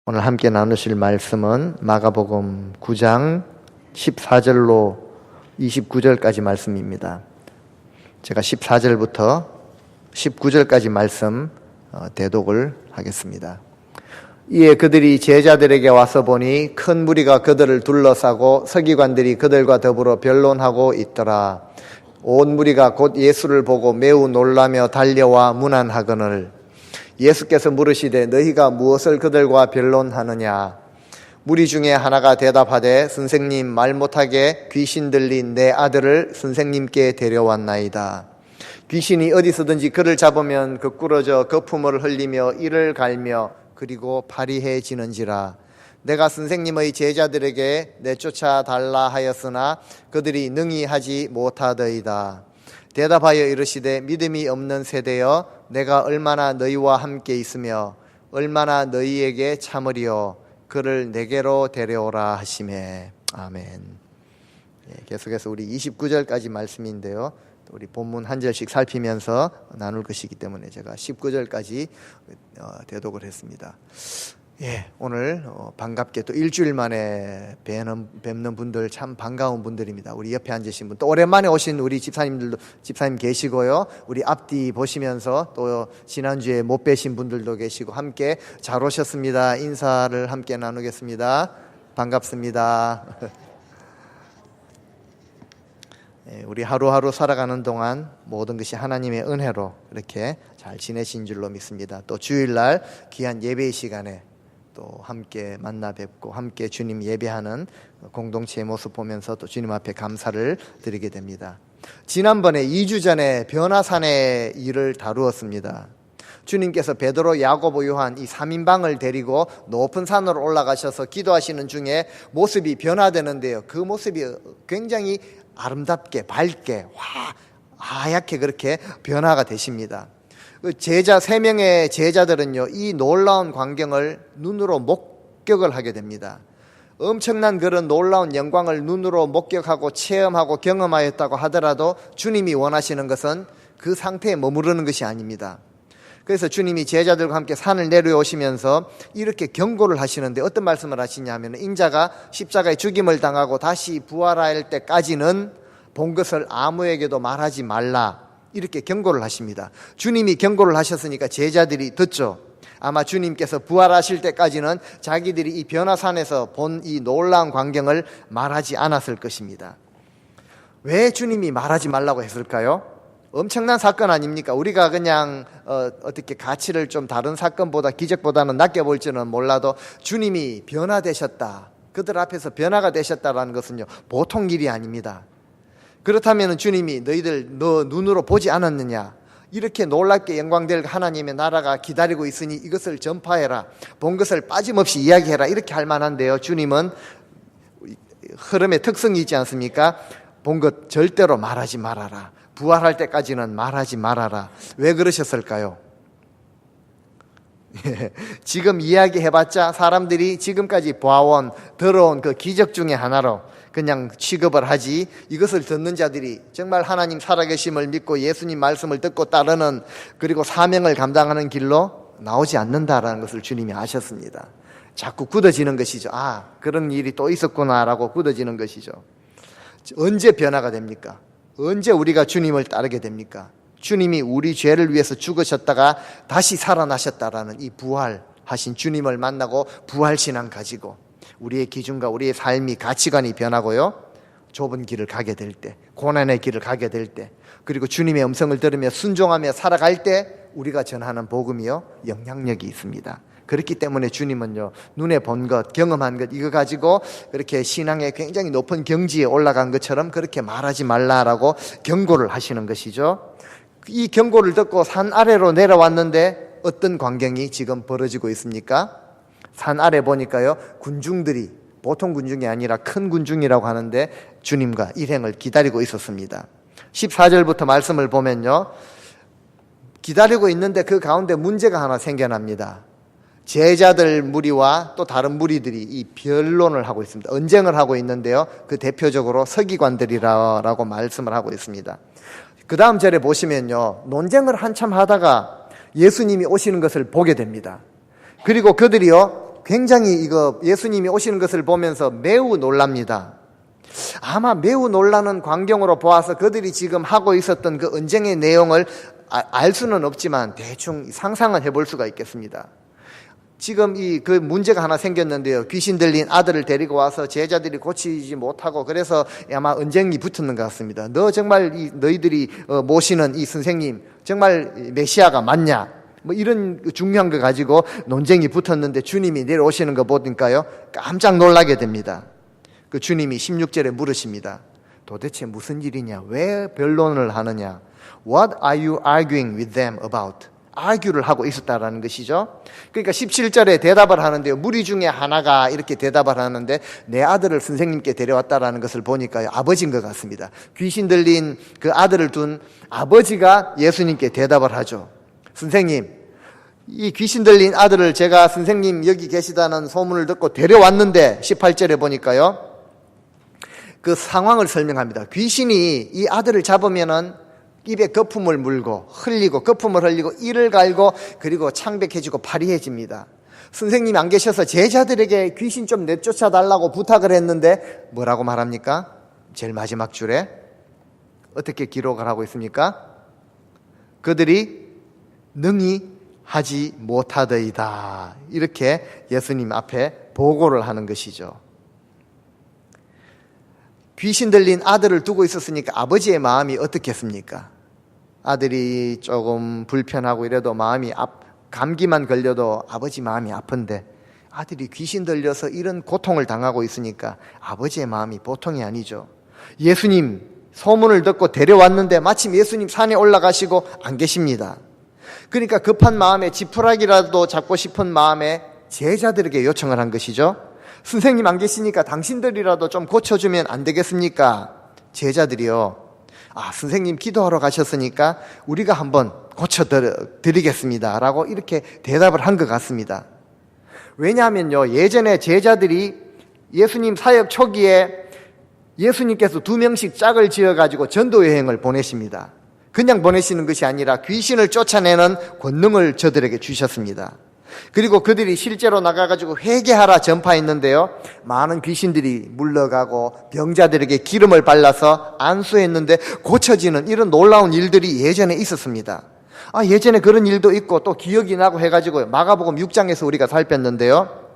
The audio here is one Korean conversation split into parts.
오늘 함께 나누실 말씀은 마가복음 9장 14절로 29절까지 말씀입니다. 제가 14절부터 19절까지 말씀 대독을 하겠습니다. 이에 그들이 제자들에게 와서 보니 큰 무리가 그들을 둘러싸고 서기관들이 그들과 더불어 변론하고 있더라. 온 무리가 곧 예수를 보고 매우 놀라며 달려와 문안하거늘 예수께서 물으시되 너희가 무엇을 그들과 변론하느냐? 무리 중에 하나가 대답하되 선생님, 말 못하게 귀신 들린 내 아들을 선생님께 데려왔나이다. 귀신이 어디서든지 그를 잡으면 거꾸러져 거품을 흘리며 이를 갈며 그리고 파리해지는지라. 내가 선생님의 제자들에게 내쫓아 달라 하였으나 그들이 능히 하지 못하더이다. 대답하여 이르시되 믿음이 없는 세대여, 내가 얼마나 너희와 함께 있으며 얼마나 너희에게 참으리요. 그를 내게로 데려오라 하시매. 아멘. 계속해서 우리 29절까지 말씀인데요, 우리 본문 한 절씩 살피면서 나눌 것이기 때문에 제가 19절까지 대독을 했습니다. 오늘 반갑게 또 일주일 만에 뵙는 분들 참 반가운 분들입니다. 우리 옆에 앉으신 분, 또 오랜만에 오신 우리 집사님 계시고요. 우리 앞뒤 보시면서 또 지난주에 못 뵈신 분들도 계시고 함께 잘 오셨습니다. 인사를 함께 나누겠습니다. 반갑습니다. 우리 하루하루 살아가는 동안 모든 것이 하나님의 은혜로 이렇게 잘 지내신 줄로 믿습니다. 또 주일날 귀한 예배의 시간에 또 함께 만나 뵙고 함께 주님 예배하는 공동체의 모습 보면서 또 주님 앞에 감사를 드리게 됩니다. 지난번에 2주 전에 변화산의 일을 다루었습니다. 주님께서 베드로, 야고보, 요한 이 3인방을 데리고 높은 산으로 올라가셔서 기도하시는 중에 모습이 변화되는데요, 그 모습이 굉장히 아름답게 밝게 하얗게 그렇게 변화가 되십니다. 제자 3명의 제자들은요, 이 놀라운 광경을 눈으로 목격을 하게 됩니다. 엄청난 그런 놀라운 영광을 눈으로 목격하고 체험하고 경험하였다고 하더라도 주님이 원하시는 것은 그 상태에 머무르는 것이 아닙니다. 그래서 주님이 제자들과 함께 산을 내려오시면서 이렇게 경고를 하시는데 어떤 말씀을 하시냐면, 인자가 십자가에 죽임을 당하고 다시 부활할 때까지는 본 것을 아무에게도 말하지 말라, 이렇게 경고를 하십니다. 주님이 경고를 하셨으니까 제자들이 듣죠. 아마 주님께서 부활하실 때까지는 자기들이 이 변화산에서 본 이 놀라운 광경을 말하지 않았을 것입니다. 왜 주님이 말하지 말라고 했을까요? 엄청난 사건 아닙니까? 우리가 그냥 어떻게 가치를 좀 다른 사건보다, 기적보다는 낮게 볼지는 몰라도 주님이 변화되셨다, 그들 앞에서 변화가 되셨다라는 것은요, 보통 일이 아닙니다. 그렇다면 주님이 너 눈으로 보지 않았느냐, 이렇게 놀랍게 영광될 하나님의 나라가 기다리고 있으니 이것을 전파해라, 본 것을 빠짐없이 이야기해라, 이렇게 할 만한데요, 주님은 흐름의 특성이 있지 않습니까? 본 것 절대로 말하지 말아라, 부활할 때까지는 말하지 말아라. 왜 그러셨을까요? 지금 이야기해봤자 사람들이 지금까지 봐온 들어온 그 기적 중에 하나로 그냥 취급을 하지, 이것을 듣는 자들이 정말 하나님 살아계심을 믿고 예수님 말씀을 듣고 따르는, 그리고 사명을 감당하는 길로 나오지 않는다라는 것을 주님이 아셨습니다. 자꾸 굳어지는 것이죠. 그런 일이 또 있었구나라고 굳어지는 것이죠. 언제 변화가 됩니까? 언제 우리가 주님을 따르게 됩니까? 주님이 우리 죄를 위해서 죽으셨다가 다시 살아나셨다라는 이 부활하신 주님을 만나고 부활신앙 가지고 우리의 기준과 우리의 삶이, 가치관이 변하고요, 좁은 길을 가게 될 때, 고난의 길을 가게 될 때, 그리고 주님의 음성을 들으며 순종하며 살아갈 때 우리가 전하는 복음이요, 영향력이 있습니다. 그렇기 때문에 주님은요, 눈에 본 것, 경험한 것, 이거 가지고 그렇게 신앙의 굉장히 높은 경지에 올라간 것처럼 그렇게 말하지 말라라고 경고를 하시는 것이죠. 이 경고를 듣고 산 아래로 내려왔는데 어떤 광경이 지금 벌어지고 있습니까? 산 아래 보니까요, 군중들이, 보통 군중이 아니라 큰 군중이라고 하는데 주님과 일행을 기다리고 있었습니다. 14절부터 말씀을 보면요, 기다리고 있는데 그 가운데 문제가 하나 생겨납니다. 제자들 무리와 또 다른 무리들이 이 변론을 하고 있습니다. 언쟁을 하고 있는데요, 그 대표적으로 서기관들이라고 말씀을 하고 있습니다. 그 다음 절에 보시면요, 논쟁을 한참 하다가 예수님이 오시는 것을 보게 됩니다. 그리고 그들이요, 굉장히 이거 예수님이 오시는 것을 보면서 매우 놀랍니다. 아마 매우 놀라는 광경으로 보아서 그들이 지금 하고 있었던 그 언쟁의 내용을 알 수는 없지만 대충 상상은 해볼 수가 있겠습니다. 지금 그 문제가 하나 생겼는데요. 귀신 들린 아들을 데리고 와서 제자들이 고치지 못하고 그래서 아마 언쟁이 붙었는 것 같습니다. 너 정말 너희들이 모시는 이 선생님 정말 메시아가 맞냐? 뭐 이런 중요한 거 가지고 논쟁이 붙었는데 주님이 내려오시는 거 보니까요. 깜짝 놀라게 됩니다. 그 주님이 16절에 물으십니다. 도대체 무슨 일이냐? 왜 변론을 하느냐? What are you arguing with them about? argue를 하고 있었다라는 것이죠. 그러니까 17절에 대답을 하는데요. 무리 중에 하나가 이렇게 대답을 하는데 내 아들을 선생님께 데려왔다라는 것을 보니까요. 아버지인 것 같습니다. 귀신 들린 그 아들을 둔 아버지가 예수님께 대답을 하죠. 선생님, 이 귀신 들린 아들을 제가 선생님 여기 계시다는 소문을 듣고 데려왔는데 18절에 보니까요. 그 상황을 설명합니다. 귀신이 이 아들을 잡으면은 입에 거품을 물고 흘리고 거품을 흘리고 이를 갈고 그리고 창백해지고 파리해집니다. 선생님이 안 계셔서 제자들에게 귀신 좀 내쫓아 달라고 부탁을 했는데 뭐라고 말합니까? 제일 마지막 줄에 어떻게 기록을 하고 있습니까? 그들이 능히 하지 못하더이다. 이렇게 예수님 앞에 보고를 하는 것이죠. 귀신 들린 아들을 두고 있었으니까 아버지의 마음이 어떻겠습니까? 아들이 조금 불편하고 이래도 마음이 감기만 걸려도 아버지 마음이 아픈데 아들이 귀신 들려서 이런 고통을 당하고 있으니까 아버지의 마음이 보통이 아니죠. 예수님 소문을 듣고 데려왔는데 마침 예수님 산에 올라가시고 안 계십니다. 그러니까 급한 마음에 지푸라기라도 잡고 싶은 마음에 제자들에게 요청을 한 것이죠. 선생님 안 계시니까 당신들이라도 좀 고쳐주면 안 되겠습니까? 제자들이요. 선생님 기도하러 가셨으니까 우리가 한번 고쳐드리겠습니다. 라고 이렇게 대답을 한 것 같습니다. 왜냐하면요, 예전에 제자들이 예수님 사역 초기에 예수님께서 2명씩 짝을 지어가지고 전도여행을 보내십니다. 그냥 보내시는 것이 아니라 귀신을 쫓아내는 권능을 저들에게 주셨습니다. 그리고 그들이 실제로 나가가지고 회개하라 전파했는데요. 많은 귀신들이 물러가고 병자들에게 기름을 발라서 안수했는데 고쳐지는 이런 놀라운 일들이 예전에 있었습니다. 예전에 그런 일도 있고 또 기억이 나고 해가지고 마가복음 6장에서 우리가 살폈는데요.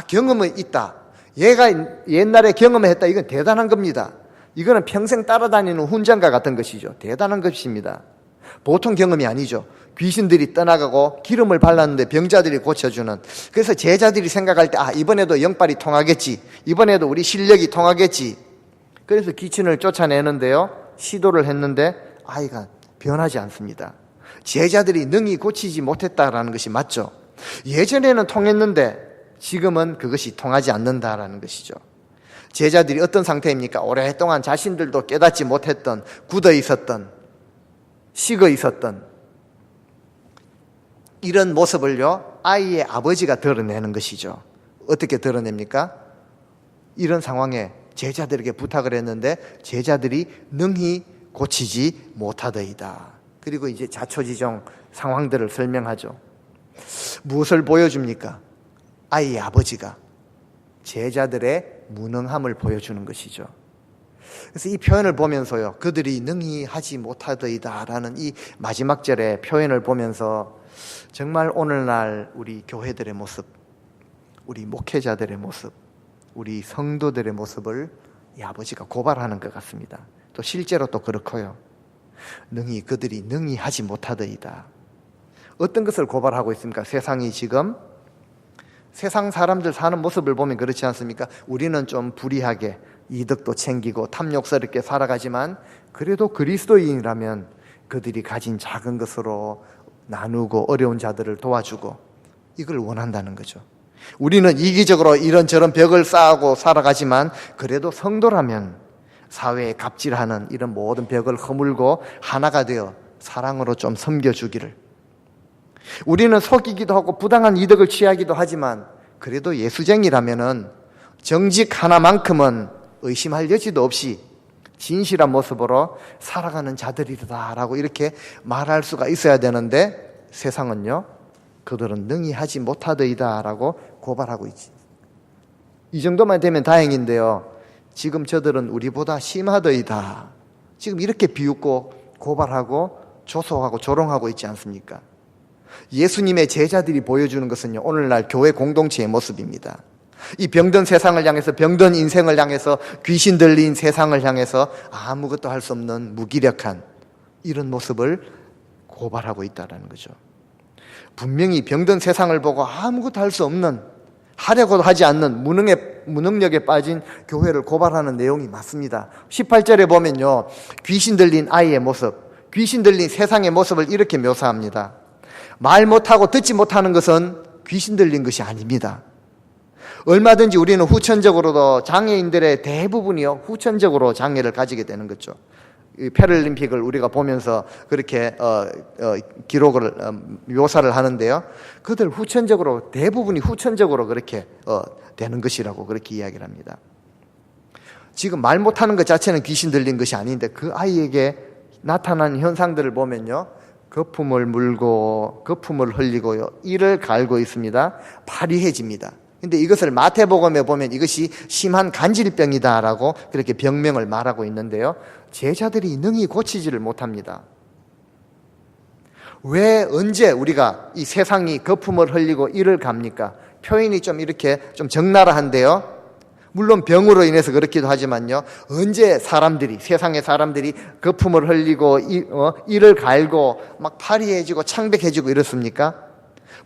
경험은 있다. 얘가 옛날에 경험했다. 이건 대단한 겁니다. 이거는 평생 따라다니는 훈장과 같은 것이죠. 대단한 것입니다. 보통 경험이 아니죠. 귀신들이 떠나가고 기름을 발랐는데 병자들이 고쳐주는. 그래서 제자들이 생각할 때 이번에도 영빨이 통하겠지. 이번에도 우리 실력이 통하겠지. 그래서 귀신을 쫓아내는데요. 시도를 했는데 아이가 변하지 않습니다. 제자들이 능히 고치지 못했다라는 것이 맞죠. 예전에는 통했는데 지금은 그것이 통하지 않는다라는 것이죠. 제자들이 어떤 상태입니까? 오랫동안 자신들도 깨닫지 못했던, 굳어 있었던, 식어 있었던 이런 모습을요, 아이의 아버지가 드러내는 것이죠. 어떻게 드러냅니까? 이런 상황에 제자들에게 부탁을 했는데 제자들이 능히 고치지 못하더이다. 그리고 이제 자초지종 상황들을 설명하죠. 무엇을 보여줍니까? 아이의 아버지가 제자들의 무능함을 보여주는 것이죠. 그래서 이 표현을 보면서요, 그들이 능히 하지 못하더이다 라는 이 마지막 절의 표현을 보면서 정말 오늘날 우리 교회들의 모습, 우리 목회자들의 모습, 우리 성도들의 모습을 이 아버지가 고발하는 것 같습니다. 또 실제로 또 그렇고요. 그들이 능히 하지 못하더이다. 어떤 것을 고발하고 있습니까? 세상이 지금 세상 사람들 사는 모습을 보면 그렇지 않습니까? 우리는 좀 불의하게 이득도 챙기고 탐욕스럽게 살아가지만 그래도 그리스도인이라면 그들이 가진 작은 것으로 나누고 어려운 자들을 도와주고 이걸 원한다는 거죠. 우리는 이기적으로 이런저런 벽을 쌓고 살아가지만 그래도 성도라면 사회에 갑질하는 이런 모든 벽을 허물고 하나가 되어 사랑으로 좀 섬겨주기를. 우리는 속이기도 하고 부당한 이득을 취하기도 하지만 그래도 예수쟁이라면은 정직 하나만큼은 의심할 여지도 없이 진실한 모습으로 살아가는 자들이다라고 이렇게 말할 수가 있어야 되는데 세상은요, 그들은 능히 하지 못하더이다라고 고발하고 있지. 이 정도만 되면 다행인데요. 지금 저들은 우리보다 심하더이다. 지금 이렇게 비웃고 고발하고 조소하고 조롱하고 있지 않습니까? 예수님의 제자들이 보여주는 것은요, 오늘날 교회 공동체의 모습입니다. 이 병든 세상을 향해서, 병든 인생을 향해서, 귀신 들린 세상을 향해서 아무것도 할 수 없는 무기력한 이런 모습을 고발하고 있다는 거죠. 분명히 병든 세상을 보고 아무것도 할 수 없는, 하려고도 하지 않는 무능력에 빠진 교회를 고발하는 내용이 맞습니다. 18절에 보면요, 귀신 들린 아이의 모습, 귀신 들린 세상의 모습을 이렇게 묘사합니다. 말 못하고 듣지 못하는 것은 귀신 들린 것이 아닙니다. 얼마든지 우리는 후천적으로도 장애인들의 대부분이요, 후천적으로 장애를 가지게 되는 거죠. 이 패럴림픽을 우리가 보면서 그렇게 기록을 묘사를 하는데요, 그들 후천적으로, 대부분이 후천적으로 그렇게 되는 것이라고 그렇게 이야기를 합니다. 지금 말 못하는 것 자체는 귀신 들린 것이 아닌데 그 아이에게 나타난 현상들을 보면요, 거품을 물고 거품을 흘리고요, 이를 갈고 있습니다. 파리해집니다. 근데 이것을 마태복음에 보면 이것이 심한 간질병이다라고 그렇게 병명을 말하고 있는데요, 제자들이 능히 고치지를 못합니다. 왜, 언제 우리가 이 세상이 거품을 흘리고 이를 갑니까? 표현이 좀 이렇게 좀 적나라한데요, 물론 병으로 인해서 그렇기도 하지만요, 언제 사람들이, 세상의 사람들이 거품을 흘리고 이를 갈고 막 파리해지고 창백해지고 이렇습니까?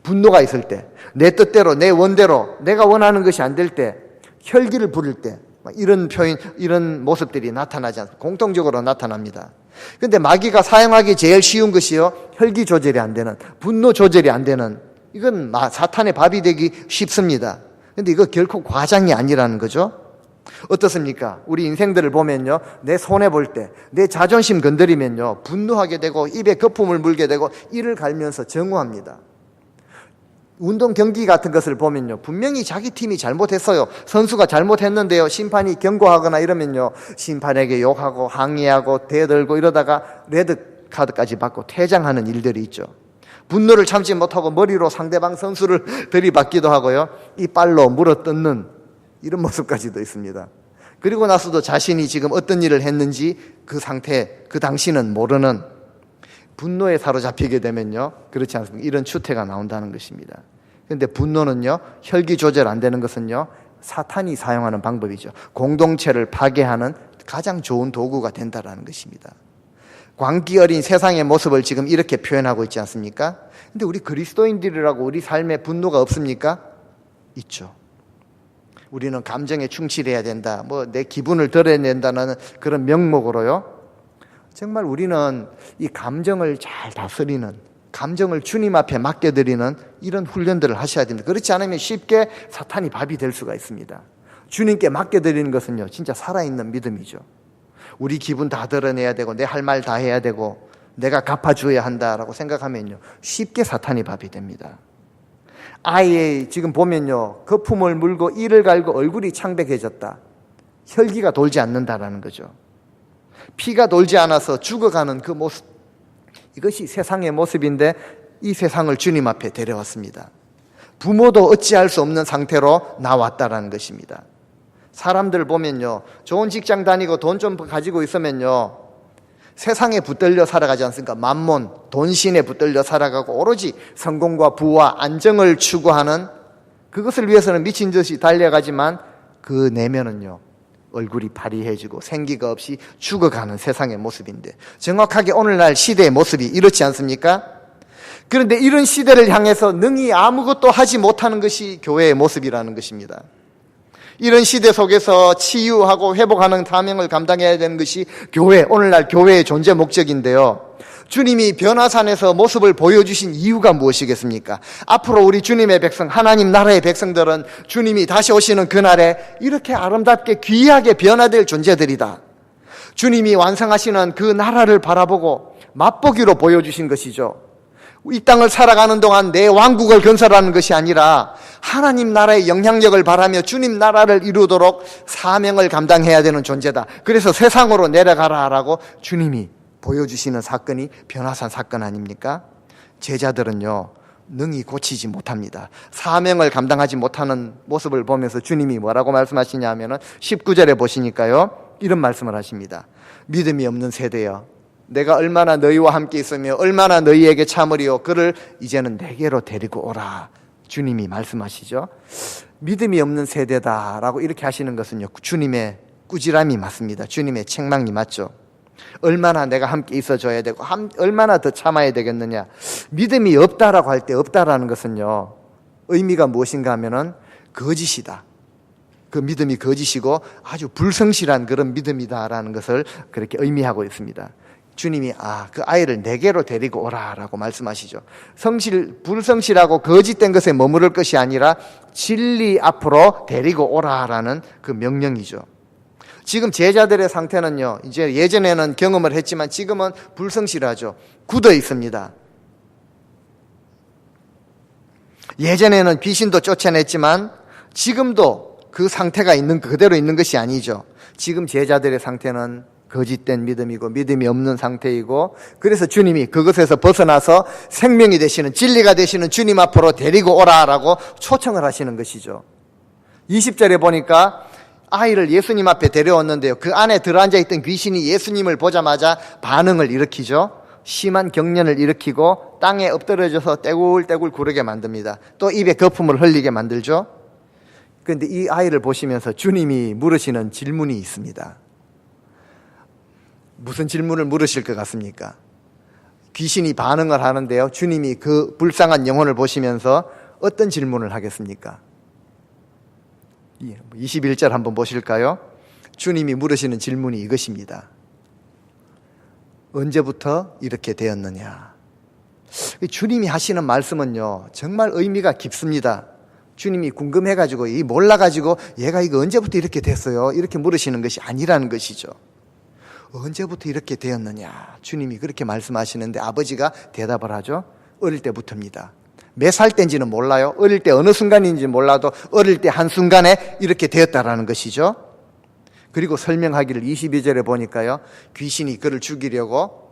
분노가 있을 때, 내 뜻대로, 내 원대로, 내가 원하는 것이 안 될 때, 혈기를 부릴 때, 이런 표현, 이런 모습들이 나타나지 않습니다. 공통적으로 나타납니다. 근데 마귀가 사용하기 제일 쉬운 것이요, 혈기 조절이 안 되는, 분노 조절이 안 되는, 이건 사탄의 밥이 되기 쉽습니다. 근데 이거 결코 과장이 아니라는 거죠. 어떻습니까? 우리 인생들을 보면요, 내 손해볼 때, 내 자존심 건드리면요, 분노하게 되고 입에 거품을 물게 되고 이를 갈면서 정오합니다. 운동 경기 같은 것을 보면요, 분명히 자기 팀이 잘못했어요. 선수가 잘못했는데요, 심판이 경고하거나 이러면요, 심판에게 욕하고 항의하고 대들고 이러다가 레드 카드까지 받고 퇴장하는 일들이 있죠. 분노를 참지 못하고 머리로 상대방 선수를 들이받기도 하고요, 이빨로 물어뜯는 이런 모습까지도 있습니다. 그리고 나서도 자신이 지금 어떤 일을 했는지 그 상태, 그 당시는 모르는, 분노에 사로잡히게 되면요, 그렇지 않습니까? 이런 추태가 나온다는 것입니다. 그런데 분노는요, 혈기 조절 안 되는 것은요, 사탄이 사용하는 방법이죠. 공동체를 파괴하는 가장 좋은 도구가 된다는 것입니다. 광기 어린 세상의 모습을 지금 이렇게 표현하고 있지 않습니까? 근데 우리 그리스도인들이라고 우리 삶에 분노가 없습니까? 있죠. 우리는 감정에 충실해야 된다, 내 기분을 드러낸다는 그런 명목으로요, 정말 우리는 이 감정을 잘 다스리는, 감정을 주님 앞에 맡겨드리는 이런 훈련들을 하셔야 됩니다. 그렇지 않으면 쉽게 사탄이 밥이 될 수가 있습니다. 주님께 맡겨드리는 것은요, 진짜 살아있는 믿음이죠. 우리 기분 다 드러내야 되고 내 할 말 다 해야 되고 내가 갚아줘야 한다라고 생각하면요, 쉽게 사탄이 밥이 됩니다. 아예 지금 보면요, 거품을 물고 이를 갈고 얼굴이 창백해졌다, 혈기가 돌지 않는다라는 거죠. 피가 돌지 않아서 죽어가는 그 모습, 이것이 세상의 모습인데 이 세상을 주님 앞에 데려왔습니다. 부모도 어찌할 수 없는 상태로 나왔다라는 것입니다. 사람들 보면요, 좋은 직장 다니고 돈 좀 가지고 있으면요, 세상에 붙들려 살아가지 않습니까? 만몬, 돈신에 붙들려 살아가고 오로지 성공과 부와 안정을 추구하는, 그것을 위해서는 미친 듯이 달려가지만 그 내면은요, 얼굴이 파리해지고 생기가 없이 죽어가는 세상의 모습인데, 정확하게 오늘날 시대의 모습이 이렇지 않습니까? 그런데 이런 시대를 향해서 능히 아무것도 하지 못하는 것이 교회의 모습이라는 것입니다. 이런 시대 속에서 치유하고 회복하는 사명을 감당해야 되는 것이 교회, 오늘날 교회의 존재 목적인데요, 주님이 변화산에서 모습을 보여주신 이유가 무엇이겠습니까? 앞으로 우리 주님의 백성, 하나님 나라의 백성들은 주님이 다시 오시는 그날에 이렇게 아름답게 귀하게 변화될 존재들이다. 주님이 완성하시는 그 나라를 바라보고 맛보기로 보여주신 것이죠. 이 땅을 살아가는 동안 내 왕국을 건설하는 것이 아니라 하나님 나라의 영향력을 바라며 주님 나라를 이루도록 사명을 감당해야 되는 존재다. 그래서 세상으로 내려가라라고 주님이 보여주시는 사건이 변화산 사건 아닙니까? 제자들은요, 능히 고치지 못합니다. 사명을 감당하지 못하는 모습을 보면서 주님이 뭐라고 말씀하시냐 하면은 19절에 보시니까요, 이런 말씀을 하십니다. 믿음이 없는 세대여, 내가 얼마나 너희와 함께 있으며 얼마나 너희에게 참으리요, 그를 이제는 내게로 데리고 오라. 주님이 말씀하시죠. 믿음이 없는 세대다라고 이렇게 하시는 것은요, 주님의 꾸지람이 맞습니다. 주님의 책망이 맞죠. 얼마나 내가 함께 있어줘야 되고 얼마나 더 참아야 되겠느냐. 믿음이 없다라고 할 때 없다라는 것은요, 의미가 무엇인가 하면은 거짓이다. 그 믿음이 거짓이고 아주 불성실한 그런 믿음이다라는 것을 그렇게 의미하고 있습니다. 주님이 그 아이를 내게로 데리고 오라라고 말씀하시죠. 불성실하고 거짓된 것에 머무를 것이 아니라 진리 앞으로 데리고 오라라는 그 명령이죠. 지금 제자들의 상태는요, 이제 예전에는 경험을 했지만 지금은 불성실하죠. 굳어 있습니다. 예전에는 귀신도 쫓아냈지만 지금도 그 상태가 그대로 있는 것이 아니죠. 지금 제자들의 상태는 거짓된 믿음이고 믿음이 없는 상태이고, 그래서 주님이 그것에서 벗어나서 생명이 되시는, 진리가 되시는 주님 앞으로 데리고 오라라고 초청을 하시는 것이죠. 20절에 보니까 아이를 예수님 앞에 데려왔는데요, 그 안에 들어앉아 있던 귀신이 예수님을 보자마자 반응을 일으키죠. 심한 경련을 일으키고 땅에 엎드려져서 떼굴떼굴 구르게 만듭니다. 또 입에 거품을 흘리게 만들죠. 그런데 이 아이를 보시면서 주님이 물으시는 질문이 있습니다. 무슨 질문을 물으실 것 같습니까? 귀신이 반응을 하는데요, 주님이 그 불쌍한 영혼을 보시면서 어떤 질문을 하겠습니까? 21절 한번 보실까요? 주님이 물으시는 질문이 이것입니다. 언제부터 이렇게 되었느냐? 주님이 하시는 말씀은요, 정말 의미가 깊습니다. 주님이 궁금해가지고, 몰라가지고 얘가 이거 언제부터 이렇게 됐어요? 이렇게 물으시는 것이 아니라는 것이죠. 언제부터 이렇게 되었느냐? 주님이 그렇게 말씀하시는데 아버지가 대답을 하죠. 어릴 때부터입니다. 몇 살 때인지는 몰라요. 어릴 때 어느 순간인지 몰라도 어릴 때 한순간에 이렇게 되었다라는 것이죠. 그리고 설명하기를 22절에 보니까요, 귀신이 그를 죽이려고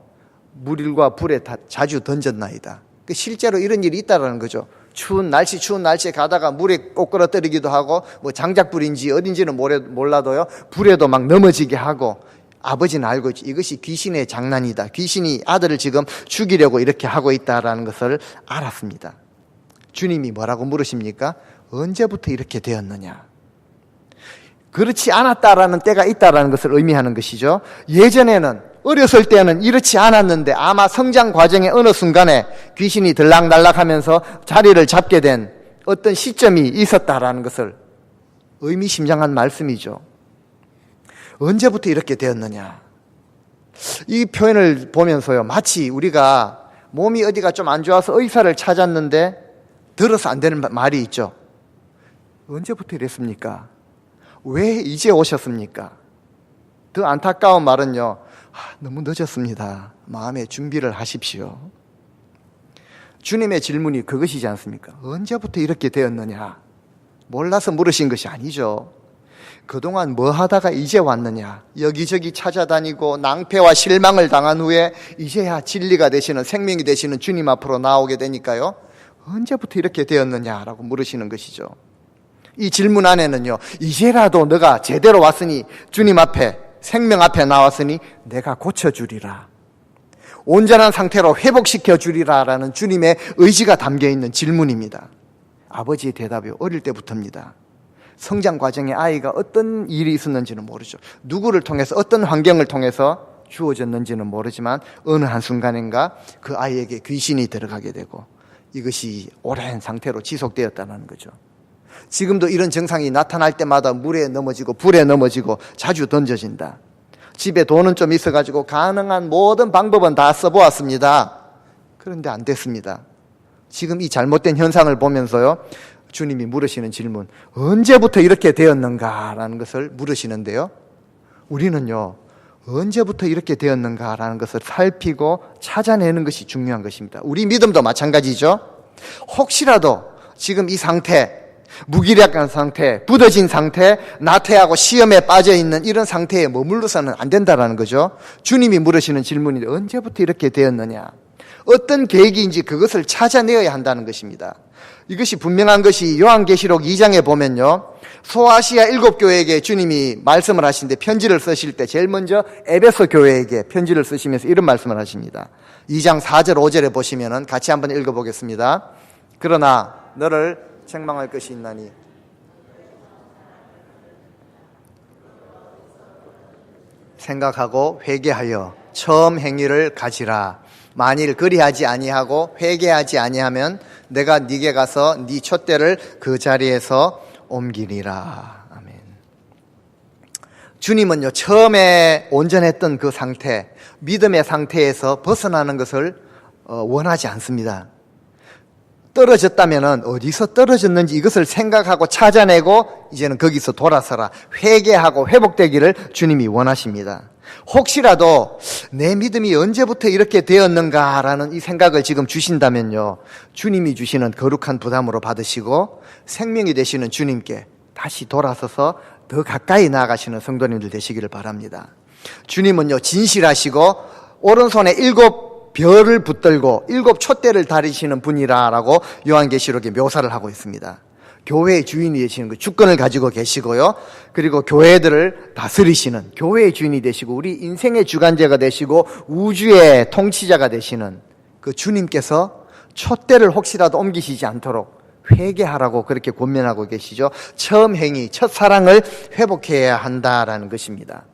물과 불에 자주 던졌나이다. 실제로 이런 일이 있다라는 거죠. 추운 날씨에 가다가 물에 꼬꾸라뜨리기도 하고, 장작불인지 어딘지는 몰라도요, 불에도 막 넘어지게 하고, 아버지는 알고 있지. 이것이 귀신의 장난이다. 귀신이 아들을 지금 죽이려고 이렇게 하고 있다라는 것을 알았습니다. 주님이 뭐라고 물으십니까? 언제부터 이렇게 되었느냐? 그렇지 않았다라는 때가 있다라는 것을 의미하는 것이죠. 예전에는, 어렸을 때는 이렇지 않았는데 아마 성장 과정의 어느 순간에 귀신이 들락날락하면서 자리를 잡게 된 어떤 시점이 있었다라는 것을 의미심장한 말씀이죠. 언제부터 이렇게 되었느냐? 이 표현을 보면서요, 마치 우리가 몸이 어디가 좀 안 좋아서 의사를 찾았는데 들어서 안 되는 말이 있죠. 언제부터 이랬습니까? 왜 이제 오셨습니까? 더 안타까운 말은요, 너무 늦었습니다. 마음의 준비를 하십시오. 주님의 질문이 그것이지 않습니까? 언제부터 이렇게 되었느냐? 몰라서 물으신 것이 아니죠. 그동안 뭐 하다가 이제 왔느냐? 여기저기 찾아다니고 낭패와 실망을 당한 후에 이제야 진리가 되시는, 생명이 되시는 주님 앞으로 나오게 되니까요, 언제부터 이렇게 되었느냐라고 물으시는 것이죠. 이 질문 안에는요, 이제라도 너가 제대로 왔으니, 주님 앞에, 생명 앞에 나왔으니 내가 고쳐주리라, 온전한 상태로 회복시켜 주리라라는 주님의 의지가 담겨있는 질문입니다. 아버지의 대답이 어릴 때부터입니다. 성장 과정에 아이가 어떤 일이 있었는지는 모르죠. 누구를 통해서, 어떤 환경을 통해서 주어졌는지는 모르지만 어느 한순간인가 그 아이에게 귀신이 들어가게 되고 이것이 오랜 상태로 지속되었다는 거죠. 지금도 이런 증상이 나타날 때마다 물에 넘어지고 불에 넘어지고 자주 던져진다. 집에 돈은 좀 있어가지고 가능한 모든 방법은 다 써보았습니다. 그런데 안 됐습니다. 지금 이 잘못된 현상을 보면서요, 주님이 물으시는 질문, 언제부터 이렇게 되었는가라는 것을 물으시는데요, 우리는요, 언제부터 이렇게 되었는가라는 것을 살피고 찾아내는 것이 중요한 것입니다. 우리 믿음도 마찬가지죠. 혹시라도 지금 이 상태, 무기력한 상태, 부서진 상태, 나태하고 시험에 빠져있는 이런 상태에 머물러서는 안 된다는 거죠. 주님이 물으시는 질문이 언제부터 이렇게 되었느냐? 어떤 계획인지 그것을 찾아내어야 한다는 것입니다. 이것이 분명한 것이 요한계시록 2장에 보면요, 소아시아 7교회에게 주님이 말씀을 하시는데 편지를 쓰실 때 제일 먼저 에베소 교회에게 편지를 쓰시면서 이런 말씀을 하십니다. 2장 4절 5절에 보시면은 같이 한번 읽어보겠습니다. 그러나 너를 책망할 것이 있나니 생각하고 회개하여 처음 행위를 가지라. 만일 그리하지 아니하고 회개하지 아니하면 내가 네게 가서 네 촛대를 그 자리에서 옮기리라. 아멘. 주님은요, 처음에 온전했던 그 상태, 믿음의 상태에서 벗어나는 것을 원하지 않습니다. 떨어졌다면 어디서 떨어졌는지 이것을 생각하고 찾아내고 이제는 거기서 돌아서라, 회개하고 회복되기를 주님이 원하십니다. 혹시라도 내 믿음이 언제부터 이렇게 되었는가라는 이 생각을 지금 주신다면요, 주님이 주시는 거룩한 부담으로 받으시고 생명이 되시는 주님께 다시 돌아서서 더 가까이 나아가시는 성도님들 되시기를 바랍니다. 주님은요, 진실하시고 오른손에 7 별을 붙들고 7 촛대를 다리시는 분이라고 요한계시록에 묘사를 하고 있습니다. 교회의 주인이 되시는 그 주권을 가지고 계시고요, 그리고 교회들을 다스리시는 교회의 주인이 되시고 우리 인생의 주관자가 되시고 우주의 통치자가 되시는 그 주님께서 촛대를 혹시라도 옮기시지 않도록 회개하라고 그렇게 권면하고 계시죠. 처음 행위, 첫 사랑을 회복해야 한다라는 것입니다.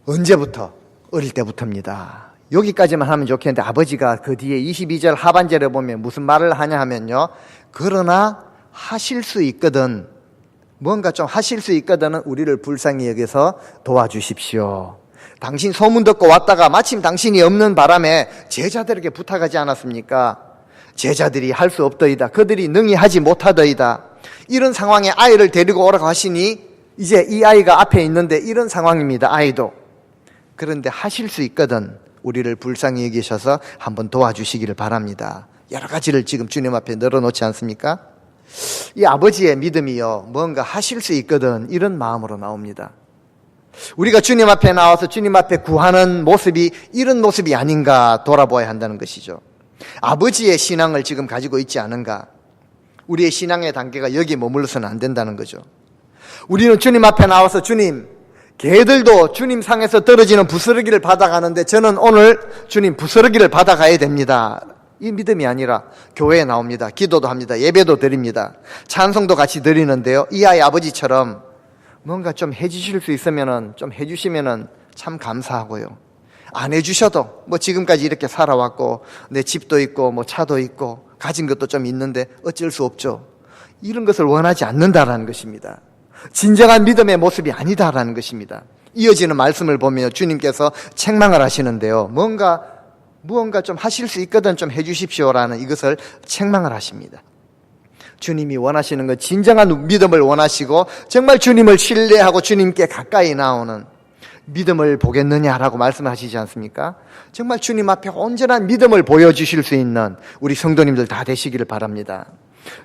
언제부터? 어릴 때부터입니다. 여기까지만 하면 좋겠는데 아버지가 그 뒤에 22절 하반절에 보면 무슨 말을 하냐 하면요, 그러나 하실 수 있거든, 뭔가 좀 하실 수 있거든은 우리를 불쌍히 여겨서 도와주십시오. 당신 소문 듣고 왔다가 마침 당신이 없는 바람에 제자들에게 부탁하지 않았습니까? 제자들이 할 수 없더이다, 그들이 능히 하지 못하더이다, 이런 상황에 아이를 데리고 오라고 하시니 이제 이 아이가 앞에 있는데 이런 상황입니다. 아이도. 그런데 하실 수 있거든 우리를 불쌍히 여기셔서 한번 도와주시기를 바랍니다. 여러 가지를 지금 주님 앞에 늘어놓지 않습니까? 이 아버지의 믿음이요, 뭔가 하실 수 있거든 이런 마음으로 나옵니다. 우리가 주님 앞에 나와서 주님 앞에 구하는 모습이 이런 모습이 아닌가 돌아보아야 한다는 것이죠. 아버지의 신앙을 지금 가지고 있지 않은가? 우리의 신앙의 단계가 여기에 머물러서는 안 된다는 거죠. 우리는 주님 앞에 나와서 주님, 개들도 주님 상에서 떨어지는 부스러기를 받아가는데 저는 오늘 주님 부스러기를 받아가야 됩니다, 이 믿음이 아니라 교회에 나옵니다. 기도도 합니다. 예배도 드립니다. 찬송도 같이 드리는데요, 이 아이 아버지처럼 뭔가 좀 해주실 수 있으면은 좀 해주시면은 참 감사하고요, 안 해주셔도 뭐 지금까지 이렇게 살아왔고 내 집도 있고 뭐 차도 있고 가진 것도 좀 있는데 어쩔 수 없죠, 이런 것을 원하지 않는다라는 것입니다. 진정한 믿음의 모습이 아니다라는 것입니다. 이어지는 말씀을 보면 주님께서 책망을 하시는데요, 무언가 좀 하실 수 있거든 좀 해주십시오라는 이것을 책망을 하십니다. 주님이 원하시는 건 진정한 믿음을 원하시고 정말 주님을 신뢰하고 주님께 가까이 나오는 믿음을 보겠느냐라고 말씀하시지 않습니까? 정말 주님 앞에 온전한 믿음을 보여주실 수 있는 우리 성도님들 다 되시기를 바랍니다.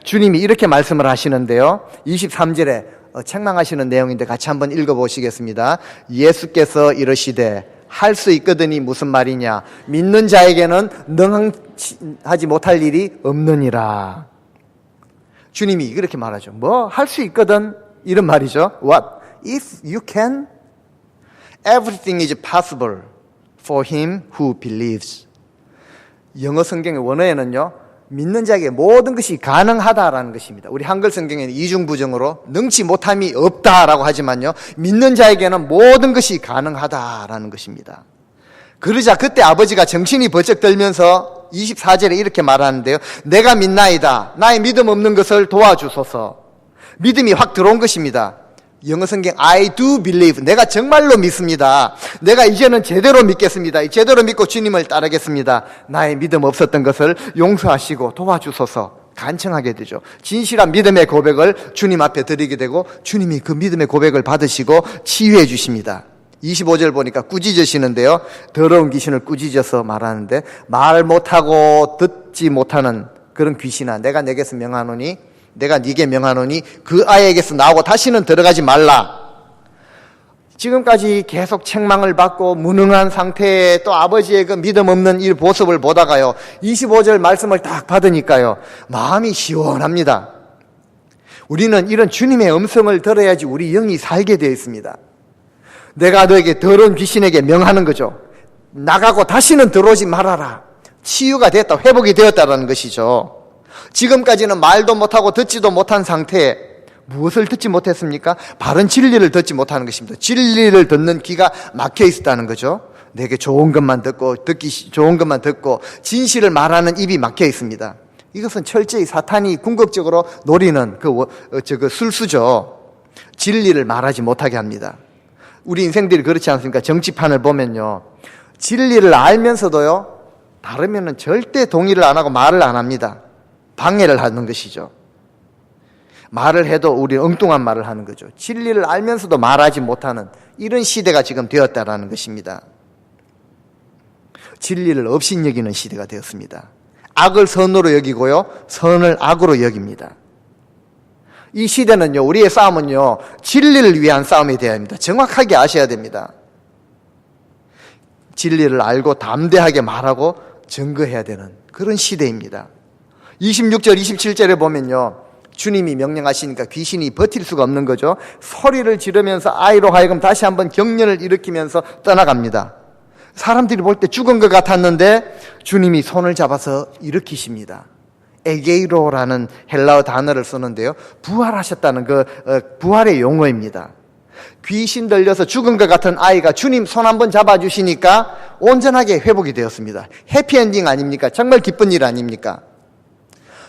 주님이 이렇게 말씀을 하시는데요, 23절에 책망하시는 내용인데 같이 한번 읽어보시겠습니다. 예수께서 이르시되 할 수 있거든이 무슨 말이냐, 믿는 자에게는 능하지 못할 일이 없느니라. 주님이 그렇게 말하죠. 뭐 할 수 있거든 이런 말이죠. What? If you can, everything is possible for him who believes. 영어 성경의 원어에는요, 믿는 자에게 모든 것이 가능하다라는 것입니다. 우리 한글 성경에는 이중부정으로 능치 못함이 없다라고 하지만요, 믿는 자에게는 모든 것이 가능하다라는 것입니다. 그러자 그때 아버지가 정신이 번쩍 들면서 24절에 이렇게 말하는데요, 내가 믿나이다, 나의 믿음 없는 것을 도와주소서. 믿음이 확 들어온 것입니다. 영어 성경 I do believe, 내가 정말로 믿습니다. 내가 이제는 제대로 믿겠습니다. 제대로 믿고 주님을 따르겠습니다. 나의 믿음 없었던 것을 용서하시고 도와주소서 간청하게 되죠. 진실한 믿음의 고백을 주님 앞에 드리게 되고 주님이 그 믿음의 고백을 받으시고 치유해 주십니다. 25절 보니까 꾸짖으시는데요, 더러운 귀신을 꾸짖어서 말하는데, 말 못하고 듣지 못하는 그런 귀신아, 내가 내게서 명하노니, 내가 네게 명하노니 그 아이에게서 나오고 다시는 들어가지 말라. 지금까지 계속 책망을 받고 무능한 상태에 또 아버지의 그 믿음 없는 이 모습을 보다가요, 25절 말씀을 딱 받으니까요, 마음이 시원합니다. 우리는 이런 주님의 음성을 들어야지 우리 영이 살게 되어 있습니다. 내가 너에게 더러운 귀신에게 명하는 거죠. 나가고 다시는 들어오지 말아라. 치유가 됐다, 회복이 되었다라는 것이죠. 지금까지는 말도 못하고 듣지도 못한 상태에 무엇을 듣지 못했습니까? 바른 진리를 듣지 못하는 것입니다. 진리를 듣는 귀가 막혀 있었다는 거죠. 내게 좋은 것만 듣고 좋은 것만 듣고 진실을 말하는 입이 막혀 있습니다. 이것은 철저히 사탄이 궁극적으로 노리는 그 술수죠. 진리를 말하지 못하게 합니다. 우리 인생들이 그렇지 않습니까? 정치판을 보면요, 진리를 알면서도요, 다르면은 절대 동의를 안 하고 말을 안 합니다. 방해를 하는 것이죠. 말을 해도 우리 엉뚱한 말을 하는 거죠. 진리를 알면서도 말하지 못하는 이런 시대가 지금 되었다라는 것입니다. 진리를 업신여기는 시대가 되었습니다. 악을 선으로 여기고요, 선을 악으로 여깁니다. 이 시대는요, 우리의 싸움은요, 진리를 위한 싸움이 되어야 합니다. 정확하게 아셔야 됩니다. 진리를 알고 담대하게 말하고 증거해야 되는 그런 시대입니다. 26절, 27절에 보면요, 주님이 명령하시니까 귀신이 버틸 수가 없는 거죠. 소리를 지르면서 아이로 하여금 다시 한번 경련을 일으키면서 떠나갑니다. 사람들이 볼 때 죽은 것 같았는데 주님이 손을 잡아서 일으키십니다. 에게이로라는 헬라어 단어를 쓰는데요, 부활하셨다는 그 부활의 용어입니다. 귀신 들려서 죽은 것 같은 아이가 주님 손 한번 잡아주시니까 온전하게 회복이 되었습니다. 해피엔딩 아닙니까? 정말 기쁜 일 아닙니까?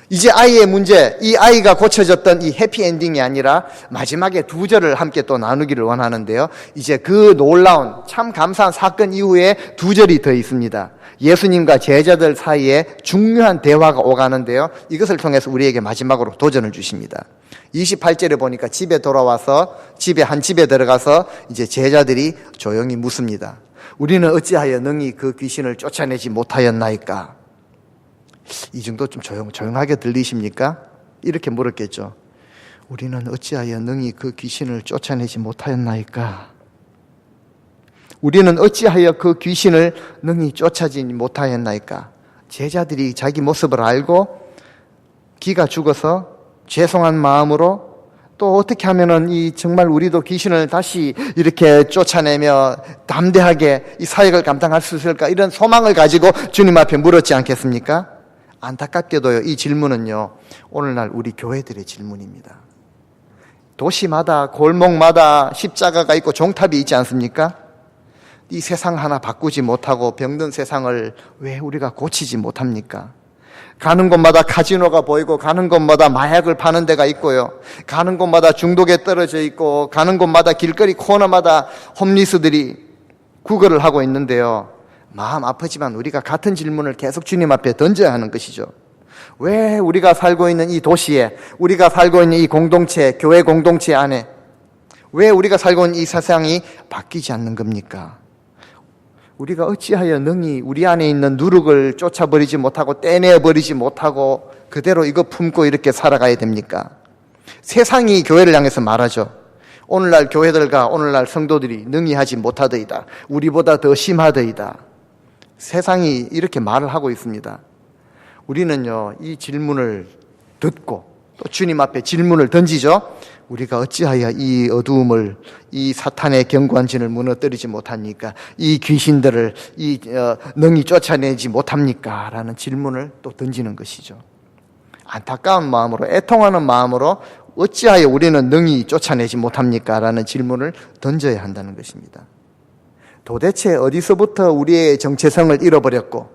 이제 아이의 문제, 이 아이가 고쳐졌던 이 해피엔딩이 아니라 마지막에 2절을 함께 또 나누기를 원하는데요, 이제 그 놀라운 참 감사한 사건 이후에 2절이 더 있습니다. 예수님과 제자들 사이에 중요한 대화가 오가는데요, 이것을 통해서 우리에게 마지막으로 도전을 주십니다. 28절에 보니까 집에 돌아와서 한 집에 들어가서 이제 제자들이 조용히 묻습니다. 우리는 어찌하여 능히 그 귀신을 쫓아내지 못하였나이까? 이 정도 좀 조용하게 들리십니까? 이렇게 물었겠죠. 우리는 어찌하여 능히 그 귀신을 쫓아내지 못하였나이까? 우리는 어찌하여 그 귀신을 능히 쫓아지 못하였나이까? 제자들이 자기 모습을 알고 기가 죽어서 죄송한 마음으로 또 어떻게 하면은 정말 우리도 귀신을 다시 이렇게 쫓아내며 담대하게 이 사역을 감당할 수 있을까? 이런 소망을 가지고 주님 앞에 물었지 않겠습니까? 안타깝게도요, 이 질문은요, 오늘날 우리 교회들의 질문입니다. 도시마다 골목마다 십자가가 있고 종탑이 있지 않습니까? 이 세상 하나 바꾸지 못하고 병든 세상을 왜 우리가 고치지 못합니까? 가는 곳마다 카지노가 보이고 가는 곳마다 마약을 파는 데가 있고요, 가는 곳마다 중독에 떨어져 있고 가는 곳마다 길거리 코너마다 홈리스들이 구걸을 하고 있는데요, 마음 아프지만 우리가 같은 질문을 계속 주님 앞에 던져야 하는 것이죠. 왜 우리가 살고 있는 이 도시에, 우리가 살고 있는 이 공동체, 교회 공동체 안에 왜 우리가 살고 있는 이 세상이 바뀌지 않는 겁니까? 우리가 어찌하여 능히 우리 안에 있는 누룩을 쫓아버리지 못하고 떼내버리지 못하고 그대로 이거 품고 이렇게 살아가야 됩니까? 세상이 교회를 향해서 말하죠. 오늘날 교회들과 오늘날 성도들이 능히 하지 못하더이다. 우리보다 더 심하더이다. 세상이 이렇게 말을 하고 있습니다. 우리는요, 이 질문을 듣고 또 주님 앞에 질문을 던지죠. 우리가 어찌하여 이 어두움을, 이 사탄의 견고한 진을 무너뜨리지 못합니까? 이 귀신들을 능히 쫓아내지 못합니까? 라는 질문을 또 던지는 것이죠. 안타까운 마음으로, 애통하는 마음으로 어찌하여 우리는 능히 쫓아내지 못합니까? 라는 질문을 던져야 한다는 것입니다. 도대체 어디서부터 우리의 정체성을 잃어버렸고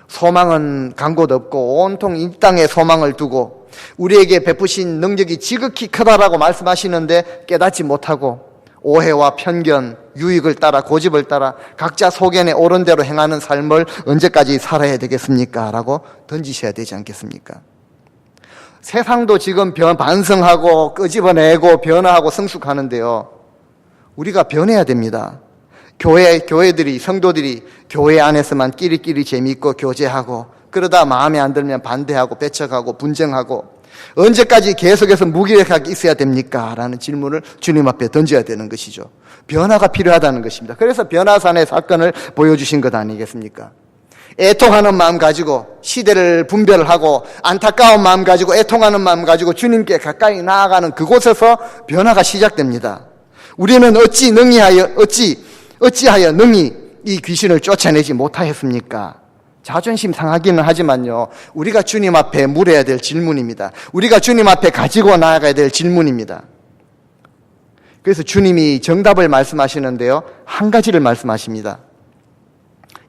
소망은 간 곳 없고 온통 이 땅에 소망을 두고 우리에게 베푸신 능력이 지극히 크다라고 말씀하시는데 깨닫지 못하고 오해와 편견, 유익을 따라 고집을 따라 각자 소견에 옳은 대로 행하는 삶을 언제까지 살아야 되겠습니까? 라고 던지셔야 되지 않겠습니까? 세상도 지금 반성하고 끄집어내고 변화하고 성숙하는데요, 우리가 변해야 됩니다. 교회들이, 성도들이 교회 안에서만 끼리끼리 재미있고 교제하고 그러다 마음에 안 들면 반대하고 배척하고 분쟁하고 언제까지 계속해서 무기력하게 있어야 됩니까? 라는 질문을 주님 앞에 던져야 되는 것이죠. 변화가 필요하다는 것입니다. 그래서 변화산의 사건을 보여주신 것 아니겠습니까? 애통하는 마음 가지고 시대를 분별하고 안타까운 마음 가지고 애통하는 마음 가지고 주님께 가까이 나아가는 그곳에서 변화가 시작됩니다. 우리는 어찌하여 능히 이 귀신을 쫓아내지 못하였습니까? 자존심 상하기는 하지만요, 우리가 주님 앞에 물어야 될 질문입니다. 우리가 주님 앞에 가지고 나아가야 될 질문입니다. 그래서 주님이 정답을 말씀하시는데요, 한 가지를 말씀하십니다.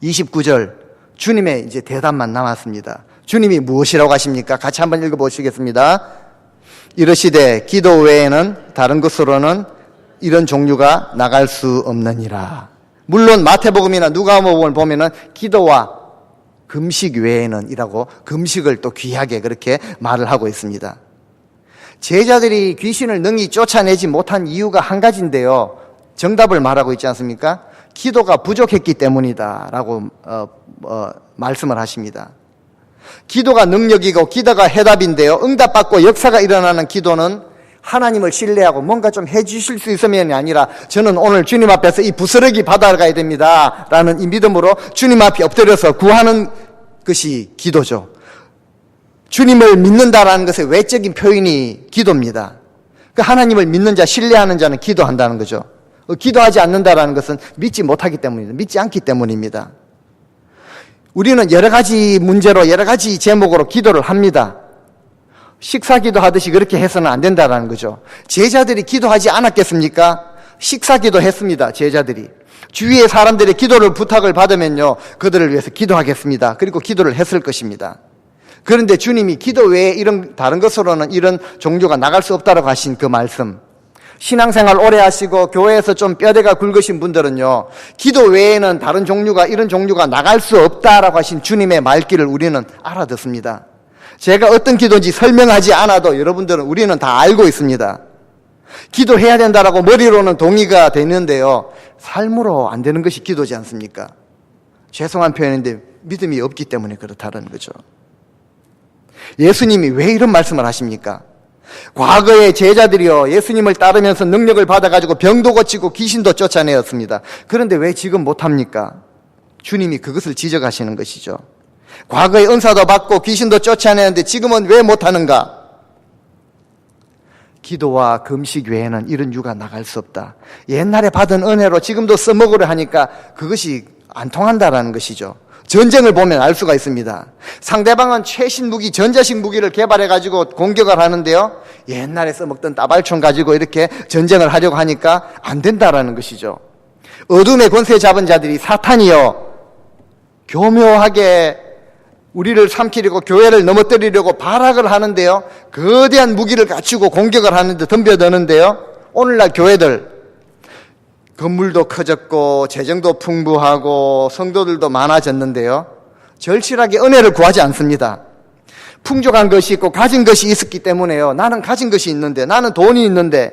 29절, 주님의 이제 대답만 남았습니다. 주님이 무엇이라고 하십니까? 같이 한번 읽어보시겠습니다. 이르시되 기도 외에는 다른 것으로는 이런 종류가 나갈 수 없느니라. 물론 마태복음이나 누가복음을 보면은 기도와 금식 외에는 이라고 금식을 또 귀하게 그렇게 말을 하고 있습니다. 제자들이 귀신을 능히 쫓아내지 못한 이유가 한 가지인데요, 정답을 말하고 있지 않습니까? 기도가 부족했기 때문이다 라고 말씀을 하십니다. 기도가 능력이고 기도가 해답인데요, 응답받고 역사가 일어나는 기도는 하나님을 신뢰하고 뭔가 좀 해주실 수 있으면이 아니라 저는 오늘 주님 앞에서 이 부스러기 받아가야 됩니다 라는 이 믿음으로 주님 앞에 엎드려서 구하는 것이 기도죠. 주님을 믿는다라는 것의 외적인 표현이 기도입니다. 그 하나님을 믿는 자, 신뢰하는 자는 기도한다는 거죠. 기도하지 않는다라는 것은 믿지 못하기 때문입니다. 믿지 않기 때문입니다. 우리는 여러 가지 문제로 여러 가지 제목으로 기도를 합니다. 식사기도 하듯이 그렇게 해서는 안 된다라는 거죠. 제자들이 기도하지 않았겠습니까? 식사기도 했습니다. 제자들이 주위의 사람들의 기도를 부탁을 받으면요, 그들을 위해서 기도하겠습니다. 그리고 기도를 했을 것입니다. 그런데 주님이 기도 외에 이런 다른 것으로는 이런 종교가 나갈 수 없다라고 하신 그 말씀, 신앙생활 오래 하시고 교회에서 좀 뼈대가 굵으신 분들은요, 기도 외에는 다른 종류가 이런 종류가 나갈 수 없다라고 하신 주님의 말귀를 우리는 알아듣습니다. 제가 어떤 기도인지 설명하지 않아도 우리는 다 알고 있습니다. 기도해야 된다라고 머리로는 동의가 되는데요, 삶으로 안 되는 것이 기도지 않습니까? 죄송한 표현인데 믿음이 없기 때문에 그렇다는 거죠. 예수님이 왜 이런 말씀을 하십니까? 과거의 제자들이요, 예수님을 따르면서 능력을 받아가지고 병도 고치고 귀신도 쫓아내었습니다. 그런데 왜 지금 못합니까? 주님이 그것을 지적하시는 것이죠. 과거에 은사도 받고 귀신도 쫓아내는데 지금은 왜 못하는가? 기도와 금식 외에는 이런 유가 나갈 수 없다. 옛날에 받은 은혜로 지금도 써먹으려 하니까 그것이 안 통한다라는 것이죠. 전쟁을 보면 알 수가 있습니다. 상대방은 최신 무기, 전자식 무기를 개발해가지고 공격을 하는데요, 옛날에 써먹던 따발총 가지고 이렇게 전쟁을 하려고 하니까 안 된다라는 것이죠. 어둠의 권세 잡은 자들이 사탄이요, 교묘하게 우리를 삼키려고 교회를 넘어뜨리려고 발악을 하는데요, 거대한 무기를 갖추고 공격을 하는데 덤벼드는데요, 오늘날 교회들 건물도 커졌고 재정도 풍부하고 성도들도 많아졌는데요, 절실하게 은혜를 구하지 않습니다. 풍족한 것이 있고 가진 것이 있었기 때문에요, 나는 가진 것이 있는데, 나는 돈이 있는데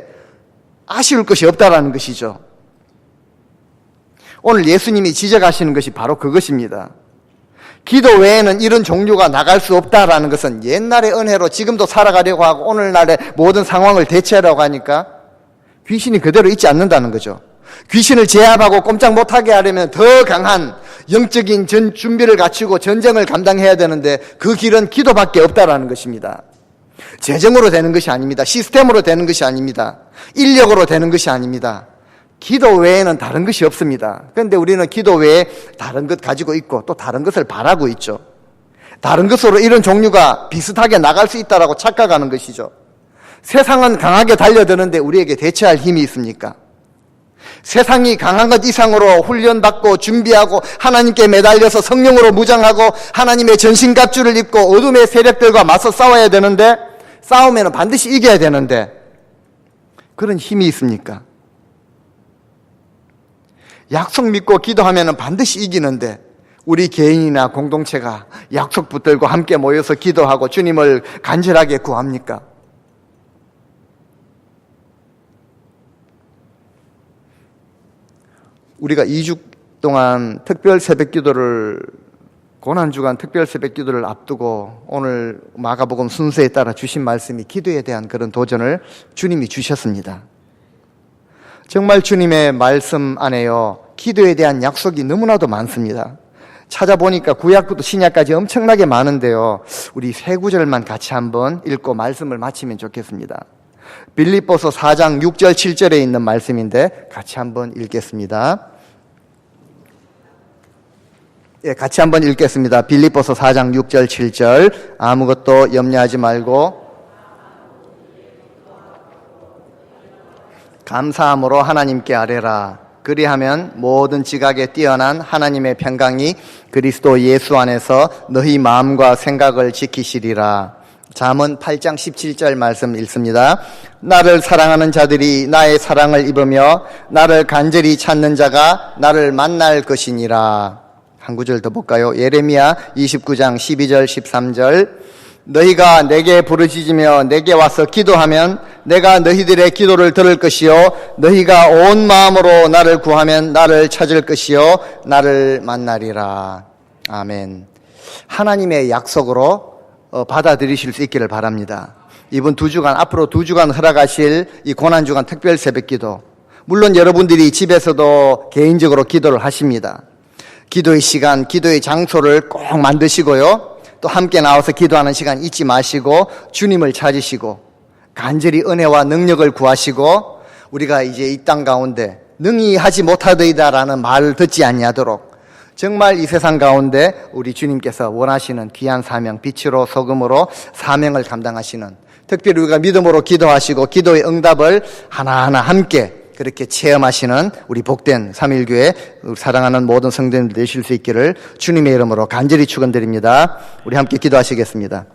아쉬울 것이 없다라는 것이죠. 오늘 예수님이 지적하시는 것이 바로 그것입니다. 기도 외에는 이런 종류가 나갈 수 없다라는 것은 옛날의 은혜로 지금도 살아가려고 하고 오늘날의 모든 상황을 대체하려고 하니까 귀신이 그대로 있지 않는다는 거죠. 귀신을 제압하고 꼼짝 못하게 하려면 더 강한 영적인 준비를 갖추고 전쟁을 감당해야 되는데 그 길은 기도밖에 없다라는 것입니다. 재정으로 되는 것이 아닙니다. 시스템으로 되는 것이 아닙니다. 인력으로 되는 것이 아닙니다. 기도 외에는 다른 것이 없습니다. 그런데 우리는 기도 외에 다른 것 가지고 있고 또 다른 것을 바라고 있죠. 다른 것으로 이런 종류가 비슷하게 나갈 수 있다라고 착각하는 것이죠. 세상은 강하게 달려드는데 우리에게 대체할 힘이 있습니까? 세상이 강한 것 이상으로 훈련받고 준비하고 하나님께 매달려서 성령으로 무장하고 하나님의 전신갑주를 입고 어둠의 세력들과 맞서 싸워야 되는데, 싸우면 반드시 이겨야 되는데 그런 힘이 있습니까? 약속 믿고 기도하면 반드시 이기는데 우리 개인이나 공동체가 약속 붙들고 함께 모여서 기도하고 주님을 간절하게 구합니까? 우리가 2주 동안 특별 새벽 기도를 고난주간 특별 새벽 기도를 앞두고 오늘 마가복음 순서에 따라 주신 말씀이 기도에 대한 그런 도전을 주님이 주셨습니다. 정말 주님의 말씀 안에요, 기도에 대한 약속이 너무나도 많습니다. 찾아보니까 구약부터 신약까지 엄청나게 많은데요, 우리 세 구절만 같이 한번 읽고 말씀을 마치면 좋겠습니다. 빌립보서 4장 6절 7절에 있는 말씀인데 같이 한번 읽겠습니다. 같이 한번 읽겠습니다. 빌립보서 4장 6절 7절. 아무것도 염려하지 말고 감사함으로 하나님께 아뢰라. 그리하면 모든 지각에 뛰어난 하나님의 평강이 그리스도 예수 안에서 너희 마음과 생각을 지키시리라. 잠언 8장 17절 말씀 읽습니다. 나를 사랑하는 자들이 나의 사랑을 입으며 나를 간절히 찾는 자가 나를 만날 것이니라. 한 구절 더 볼까요? 예레미야 29장 12절 13절. 너희가 내게 부르짖으며 내게 와서 기도하면 내가 너희들의 기도를 들을 것이요 너희가 온 마음으로 나를 구하면 나를 찾을 것이요 나를 만나리라. 아멘. 하나님의 약속으로 받아들이실 수 있기를 바랍니다. 이번 2주간, 앞으로 2주간 허락하실 이 고난주간 특별 새벽기도, 물론 여러분들이 집에서도 개인적으로 기도를 하십니다. 기도의 시간, 기도의 장소를 꼭 만드시고요, 또 함께 나와서 기도하는 시간 잊지 마시고 주님을 찾으시고 간절히 은혜와 능력을 구하시고, 우리가 이제 이 땅 가운데 능히 하지 못하더이다라는 말을 듣지 아니하도록 정말 이 세상 가운데 우리 주님께서 원하시는 귀한 사명, 빛으로 소금으로 사명을 감당하시는, 특별히 우리가 믿음으로 기도하시고 기도의 응답을 하나하나 함께 그렇게 체험하시는 우리 복된 3.1교회 사랑하는 모든 성도님들 되실 수 있기를 주님의 이름으로 간절히 축원드립니다. 우리 함께 기도하시겠습니다.